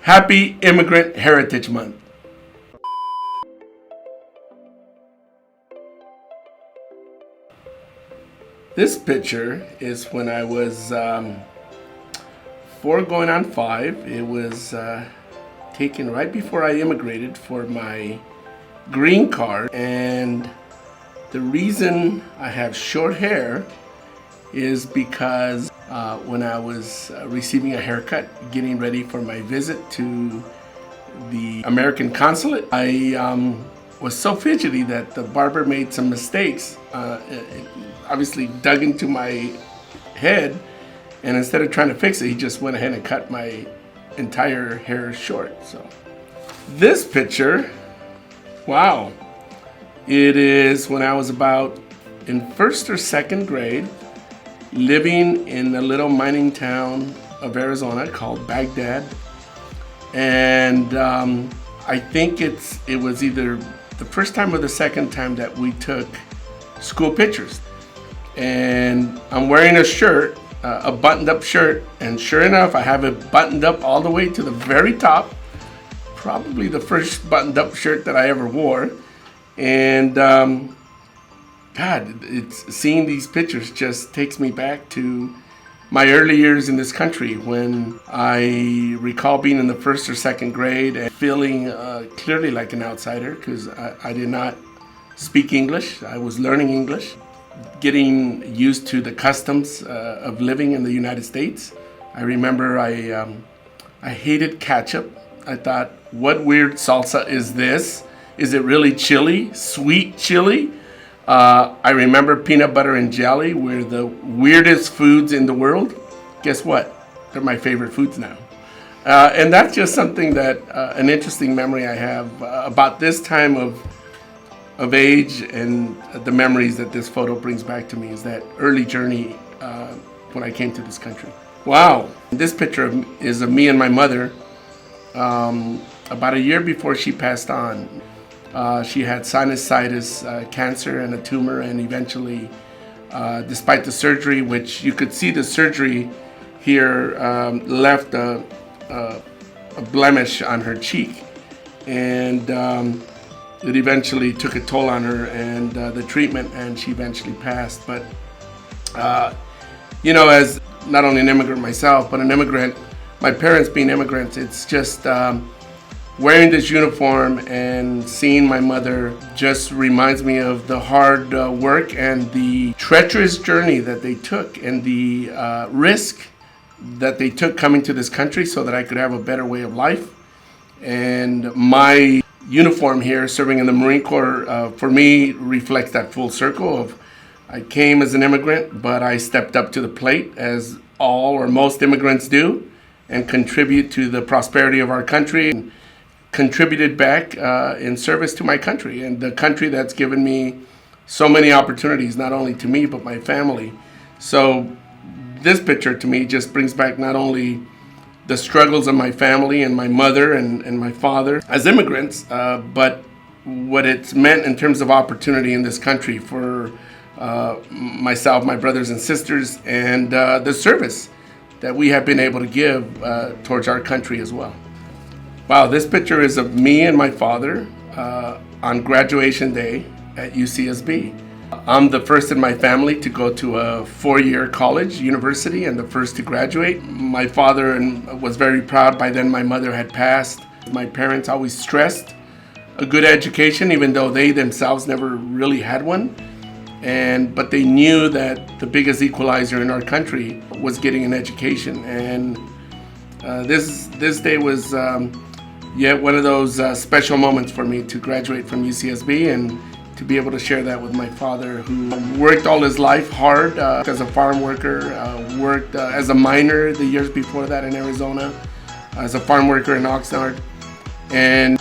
Happy Immigrant Heritage Month. This picture is when I was 4 going on 5. It was taken right before I immigrated for my green card. And the reason I have short hair is because when I was receiving a haircut, getting ready for my visit to the American consulate, I was so fidgety that the barber made some mistakes. It obviously dug into my head, and instead of trying to fix it, he just went ahead and cut my entire hair short. So this picture, wow, it is when I was about in first or second grade, living in a little mining town of Arizona called Baghdad. And I think it was either the first time or the second time that we took school pictures. And I'm wearing a shirt, a buttoned up shirt, and sure enough, I have it buttoned up all the way to the very top. Probably the first buttoned up shirt that I ever wore. And God, seeing these pictures just takes me back to my early years in this country when I recall being in the first or second grade and feeling clearly like an outsider because I did not speak English. I was learning English, getting used to the customs of living in the United States. I remember I hated ketchup. I thought, what weird salsa is this? Is it really chili? Sweet chili? I remember peanut butter and jelly were the weirdest foods in the world. Guess what? They're my favorite foods now. And that's just something that, an interesting memory I have about this time of age, and the memories that this photo brings back to me is that early journey when I came to this country. Wow. This picture is of me and my mother about a year before she passed on. She had sinusitis, cancer, and a tumor, and eventually, despite the surgery, which you could see the surgery here, left a blemish on her cheek, and it eventually took a toll on her and the treatment, and she eventually passed. But as not only an immigrant myself, but an immigrant, my parents being immigrants, it's just wearing this uniform and seeing my mother just reminds me of the hard work and the treacherous journey that they took and the risk that they took coming to this country so that I could have a better way of life. And my uniform here, serving in the Marine Corps, for me reflects that full circle of I came as an immigrant, but I stepped up to the plate as all or most immigrants do and contribute to the prosperity of our country. And contributed back in service to my country and the country that's given me so many opportunities, not only to me, but my family. So this picture to me just brings back not only the struggles of my family and my mother and my father as immigrants, but what it's meant in terms of opportunity in this country for myself, my brothers and sisters, and the service that we have been able to give towards our country as well. Wow, this picture is of me and my father on graduation day at UCSB. I'm the first in my family to go to a 4-year college, university, and the first to graduate. My father was very proud. By then, my mother had passed. My parents always stressed a good education, even though they themselves never really had one. But they knew that the biggest equalizer in our country was getting an education. And this day was yet one of those special moments for me to graduate from UCSB and to be able to share that with my father, who worked all his life hard as a farm worker, worked as a miner the years before that in Arizona, as a farm worker in Oxnard. And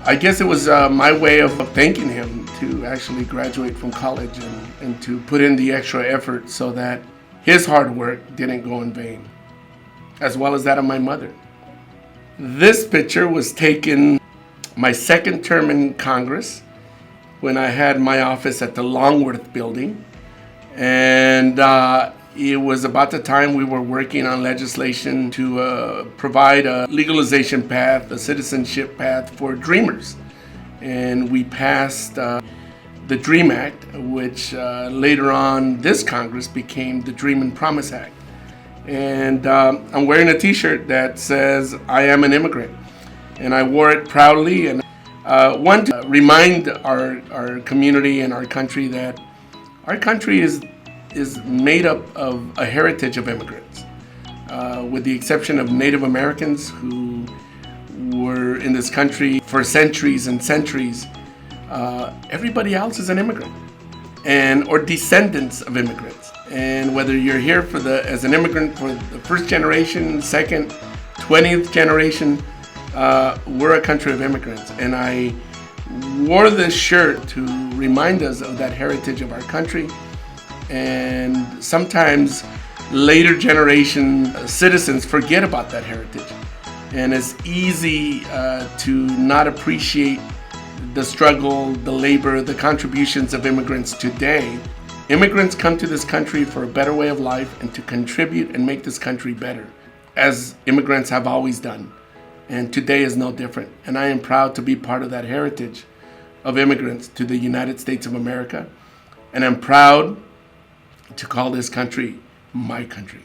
I guess it was my way of thanking him to actually graduate from college and to put in the extra effort so that his hard work didn't go in vain, as well as that of my mother. This picture was taken my second term in Congress when I had my office at the Longworth building. And It was about the time we were working on legislation to provide a legalization path, a citizenship path for dreamers. And we passed the DREAM Act, which later on this Congress became the Dream and Promise Act. And I'm wearing a t-shirt that says, I am an immigrant. And I wore it proudly and want to remind our community and our country that our country is made up of a heritage of immigrants, with the exception of Native Americans who were in this country for centuries and centuries. Everybody else is an immigrant or descendants of immigrants. And whether you're here as an immigrant for the first generation, second, 20th generation, we're a country of immigrants. And I wore this shirt to remind us of that heritage of our country. And sometimes later generation citizens forget about that heritage. And it's easy to not appreciate the struggle, the labor, the contributions of immigrants today. Immigrants come to this country for a better way of life and to contribute and make this country better, as immigrants have always done. And today is no different. And I am proud to be part of that heritage of immigrants to the United States of America. And I'm proud to call this country my country.